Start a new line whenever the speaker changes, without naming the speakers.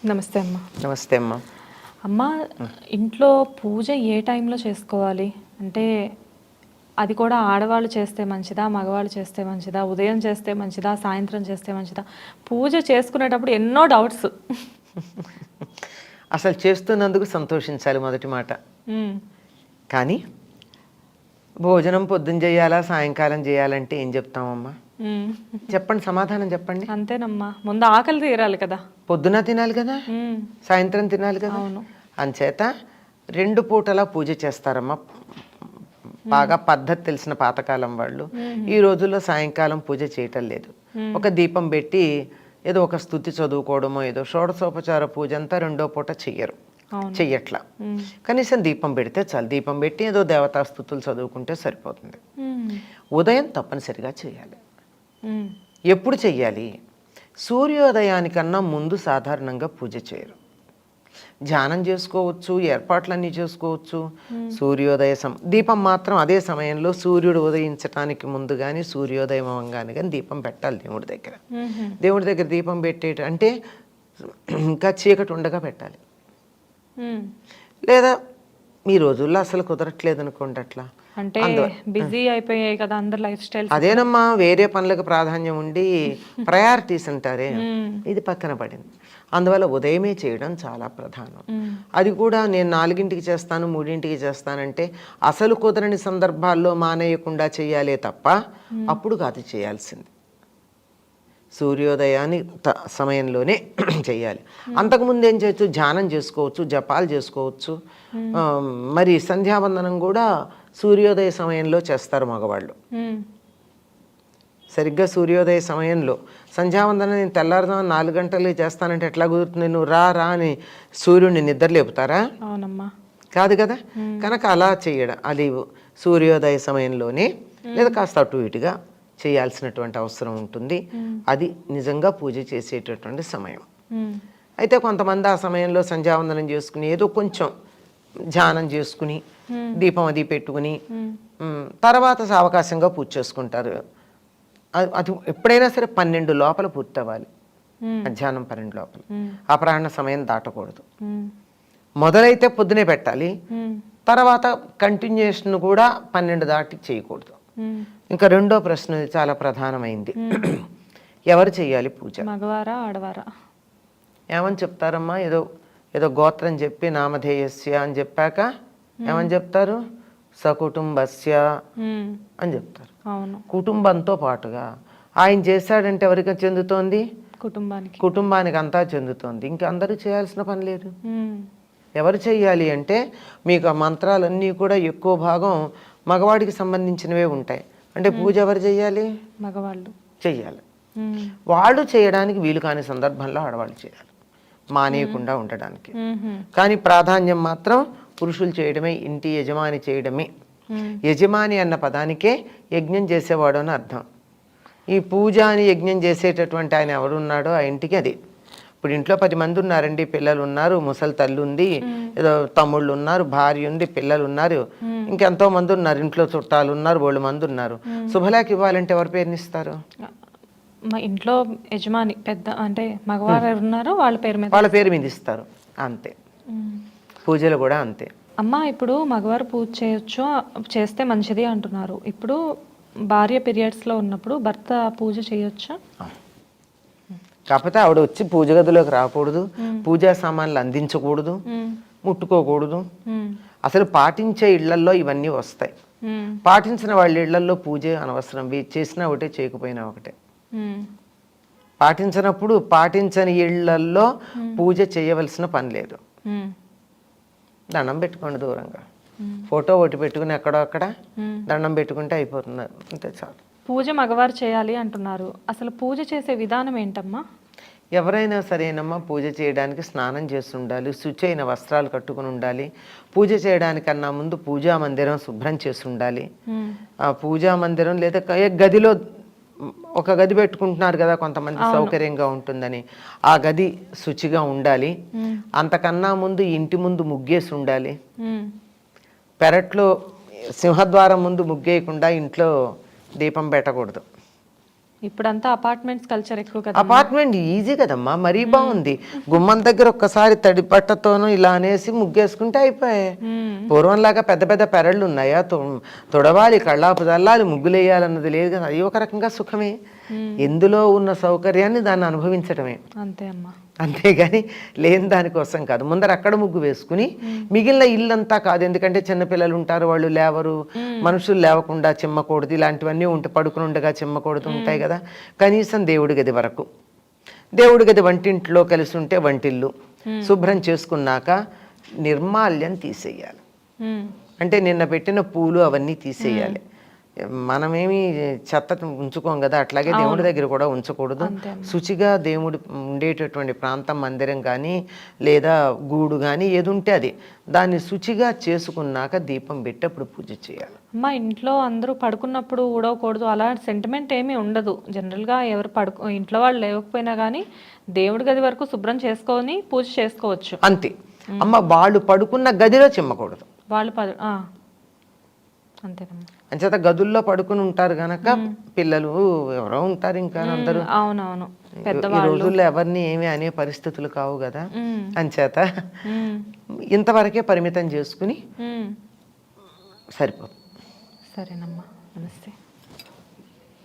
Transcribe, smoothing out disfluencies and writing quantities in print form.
నమస్తే అమ్మ.
నమస్తే అమ్మ.
అమ్మ, ఇంట్లో పూజ ఏ టైంలో చేసుకోవాలి? అంటే అది కూడా ఆడవాళ్ళు చేస్తే మంచిదా, మగవాళ్ళు చేస్తే మంచిదా, ఉదయం చేస్తే మంచిదా, సాయంత్రం చేస్తే మంచిదా? పూజ చేసుకునేటప్పుడు ఎన్నో డౌట్స్.
అసలు చేస్తున్నందుకు సంతోషించాలి మొదటి మాట. కానీ భోజనం పొద్దున్న చేయాలా సాయంకాలం చేయాలంటే ఏం చెప్తామమ్మా? చెప్పండి, సమాధానం చెప్పండి.
అంతేనమ్మా, ముందు ఆకలి తీరాలి కదా.
పొద్దున తినాలి కదా, సాయంత్రం తినాలి కదా.
అవును.
అంచేత 2 పూటలా పూజ చేస్తారమ్మా. బాగా పద్ధతి తెలిసిన పాతకాలం వాళ్ళు. ఈ రోజుల్లో సాయంకాలం పూజ చేయటం లేదు. ఒక దీపం పెట్టి ఏదో ఒక స్తుతి చదువుకోవడమో, ఏదో షోడశోపచార పూజ అంతా 2వ పూట చెయ్యట్లా. కనీసం దీపం పెడితే చాలు. దీపం పెట్టి ఏదో దేవతా స్తుతులు చదువుకుంటే సరిపోతుంది. ఉదయం తప్పనిసరిగా చేయాలి. ఎప్పుడు చెయ్యాలి? సూర్యోదయానికన్నా ముందు సాధారణంగా పూజ చేయరు. ధ్యానం చేసుకోవచ్చు, ఏర్పాట్లన్నీ చేసుకోవచ్చు. సూర్యోదయ దీపం మాత్రం అదే సమయంలో సూర్యుడు ఉదయించటానికి ముందు కానీ సూర్యోదయం అవ్వగానే కానీ దీపం పెట్టాలి దేవుడి దగ్గర. దేవుడి దగ్గర దీపం అంటే ఇంకా చీకటి ఉండగా పెట్టాలి. లేదా ఈ రోజుల్లో అసలు కుదరట్లేదు అనుకోండి. అట్లా
అంటే బిజీ అయిపోయాయి కదా అందరు లైఫ్ స్టైల్.
అదేనమ్మా, వేరే పనులకు ప్రాధాన్యం ఉండి ప్రయారిటీస్ అంటారే, ఇది పక్కన పడింది. అందువల్ల ఉదయమే చేయడం చాలా ప్రధానం. అది కూడా నేను 4ంటికి చేస్తాను, 3ంటికి చేస్తానంటే అసలు కుదరని సందర్భాల్లో మానేయకుండా చేయాలే తప్ప అప్పుడు కాదు చేయాల్సింది. సూర్యోదయాన్ని సమయంలోనే చేయాలి. అంతకుముందు ఏం చేయొచ్చు? ధ్యానం చేసుకోవచ్చు, జపాలు చేసుకోవచ్చు. మరి సంధ్యావందనం కూడా సూర్యోదయ సమయంలో చేస్తారు మగవాళ్ళు. సరిగ్గా సూర్యోదయ సమయంలో సంధ్యావందనం నేను తెల్లారుదాం 4 గంటలు చేస్తానంటే ఎట్లా కుదురుతుంది? నువ్వు రా అని సూర్యుడిని నిద్ర లేపుతారా? కాదు కదా. కనుక అలా చేయడం, అది సూర్యోదయ సమయంలోనే లేదా కాస్త అటు ఇటుగా చేయాల్సినటువంటి అవసరం ఉంటుంది. అది నిజంగా పూజ చేసేటటువంటి సమయం. అయితే కొంతమంది ఆ సమయంలో సంధ్యావందనం చేసుకుని ఏదో కొంచెం ధ్యానం చేసుకుని దీపం అది పెట్టుకుని తర్వాత సావకాశంగా పూజ చేసుకుంటారు. అది ఎప్పుడైనా సరే 12 లోపల పూర్తి అవ్వాలి. మధ్యాహ్నం 12 లోపల. అపరాహ్న సమయం దాటకూడదు. మొదలైతే పొద్దునే పెట్టాలి, తర్వాత కంటిన్యూషన్ కూడా 12 దాటి చేయకూడదు. ఇంకా 2వ ప్రశ్న చాలా ప్రధానమైంది. ఎవరు చెయ్యాలి పూజ?
మగవారా ఆడవారా?
ఏమని చెప్తారమ్మా? ఏదో ఏదో గోత్రం చెప్పి నామధేయస్య అని చెప్పాక ఏమని చెప్తారు? సకుటుంబస్య అని చెప్తారు. కుటుంబంతో పాటుగా ఆయన చేశాడంటే ఎవరికి చెందుతోంది? కుటుంబానికి అంతా చెందుతోంది. ఇంకా అందరూ చేయాల్సిన పని లేదు. ఎవరు చెయ్యాలి అంటే మీకు ఆ మంత్రాలన్నీ కూడా ఎక్కువ భాగం మగవాడికి సంబంధించినవే ఉంటాయి. అంటే పూజ ఎవరు చెయ్యాలి?
మగవాళ్ళు చెయ్యాలి.
వాళ్ళు చేయడానికి వీలు కాని సందర్భంలో ఆడవాళ్ళు చేయాలి, మానేయకుండా ఉండడానికి. కానీ ప్రాధాన్యం మాత్రం పురుషులు చేయడమే, ఇంటి యజమాని చేయడమే. యజమాని అన్న పదానికే యజ్ఞం చేసేవాడు అని అర్థం. ఈ పూజ అని యజ్ఞం చేసేటటువంటి ఆయన ఎవరున్నాడో ఆ ఇంటికి అది. ఇప్పుడు ఇంట్లో 10 మంది ఉన్నారండి, పిల్లలు ఉన్నారు, ముసలి తల్లి ఉంది, ఏదో తమ్ముళ్ళు ఉన్నారు, భార్య ఉంది, పిల్లలు ఉన్నారు, ఇంకెంతో మంది ఉన్నారు, ఇంట్లో చుట్టాలు ఉన్నారు, 100 మంది ఉన్నారు. శుభలేఖ ఇవ్వాలంటే ఎవరి పేరుని ఇస్తారు?
మా ఇంట్లో యజమాని పెద్ద అంటే మగవారు ఉన్నారు, వాళ్ళ పేరు
మీద ఇస్తారు. అంతే. పూజలు కూడా అంతే.
అమ్మ, ఇప్పుడు మగవారు పూజ చేయొచ్చు, చేస్తే మంచిది అంటున్నారు. ఇప్పుడు భార్య పీరియడ్స్లో ఉన్నప్పుడు భర్త పూజ చేయొచ్చా?
కాకపోతే ఆవిడ వచ్చి పూజ గదిలోకి రాకూడదు, పూజా సామాన్లు అందించకూడదు, ముట్టుకోకూడదు. అసలు పాటించే ఇళ్లల్లో ఇవన్నీ వస్తాయి. పాటించిన వాళ్ళ ఇళ్లల్లో పూజ అనవసరం. చేసినా ఒకటే, చేయకపోయినా ఒకటే. పాటించినప్పుడు పాటించని ఇళ్లల్లో పూజ చేయవలసిన పని లేదు. దండం పెట్టుకోండి దూరంగా, ఫోటో ఒకటి పెట్టుకుని ఎక్కడో అక్కడ దండం పెట్టుకుంటే అయిపోతుంది, అంతే చాలు.
పూజ మగవారు చేయాలి అంటున్నారు. అసలు పూజ చేసే విధానం ఏంటమ్మా?
ఎవరైనా సరేనమ్మా, పూజ చేయడానికి స్నానం చేసి ఉండాలి, శుచైన వస్త్రాలు కట్టుకుని ఉండాలి. పూజ చేయడానికన్నా ముందు పూజా మందిరం శుభ్రం చేసి ఉండాలి. ఆ పూజా మందిరం లేదా గదిలో ఒక గది పెట్టుకుంటున్నారు కదా కొంతమంది, సౌకర్యంగా ఉంటుందని ఆ గది శుచిగా ఉండాలి. అంతకన్నా ముందు ఇంటి ముందు ముగ్గేసి ఉండాలి. పెరట్లో సింహద్వారం ముందు ముగ్గేయకుండా ఇంట్లో దీపం పెట్టకూడదు.
ఇప్పుడంతా అపార్ట్మెంట్స్ కల్చర్ ఎక్కువ కదా.
అపార్ట్మెంట్ ఈజీ కదమ్మా, మరీ బాగుంది. గుమ్మం దగ్గర ఒక్కసారి తడి పట్టతోనూ ఇలా అనేసి ముగ్గేసుకుంటే అయిపోయాయి. పూర్వంలాగా పెద్ద పెద్ద పెరళ్ళు ఉన్నాయా, తొడవాలి, కళ్ళాపు చల్లాలి, ముగ్గులు వేయాలన్నది లేదు కదా. అది ఒక రకంగా సుఖమే. ఎందులో ఉన్న సౌకర్యాన్ని దాన్ని అనుభవించడమే
అంతే అమ్మా.
అంతేగాని లేని దానికోసం కాదు. ముందర అక్కడ ముగ్గు వేసుకుని మిగిలిన ఇల్లంతా కాదు, ఎందుకంటే చిన్నపిల్లలు ఉంటారు, వాళ్ళు లేవరు, మనుషులు లేవకుండా చిమ్మకూడదు, ఇలాంటివన్నీ ఉంటే పడుకుని ఉండగా చిమ్మకూడదు ఉంటాయి కదా. కనీసం దేవుడి గది వరకు, దేవుడి గది వంటింట్లో కలిసి ఉంటే వంటిల్లు శుభ్రం చేసుకున్నాక నిర్మాల్యం తీసేయాలి. అంటే నిన్న పెట్టిన పూలు అవన్నీ తీసేయాలి. మనమేమి చెత్త ఉంచుకోం కదా, అట్లాగే దేవుడి దగ్గర కూడా ఉంచకూడదు. శుచిగా దేవుడు ఉండేటటువంటి ప్రాంతం, మందిరం కానీ లేదా గూడు కానీ ఏది ఉంటే అది, దాన్ని శుచిగా చేసుకున్నాక దీపం పెట్టి అప్పుడు పూజ చేయాలి.
అమ్మ, ఇంట్లో అందరూ పడుకున్నప్పుడు ఊడవకూడదు అలా సెంటిమెంట్ ఏమీ ఉండదు. జనరల్గా ఎవరు ఇంట్లో వాళ్ళు లేకపోయినా కానీ దేవుడి గది వరకు శుభ్రం చేసుకొని పూజ చేసుకోవచ్చు
అంతే. అమ్మ, వాళ్ళు పడుకున్న గదిలో చిమ్మకూడదు.
వాళ్ళు అంతేనమ్మా.
అంచేత గదుల్లో పడుకుని ఉంటారు గనక పిల్లలు ఎవరో ఉంటారు, ఇంకా అందరూ.
అవునవును,
ఈ రోజుల్లో ఎవరిని ఏమి అనే పరిస్థితులు కావు కదా. అంచేత ఇంతవరకే పరిమితం చేసుకుని సరిపోతుంది.
సరేనమ్మా, నమస్తే.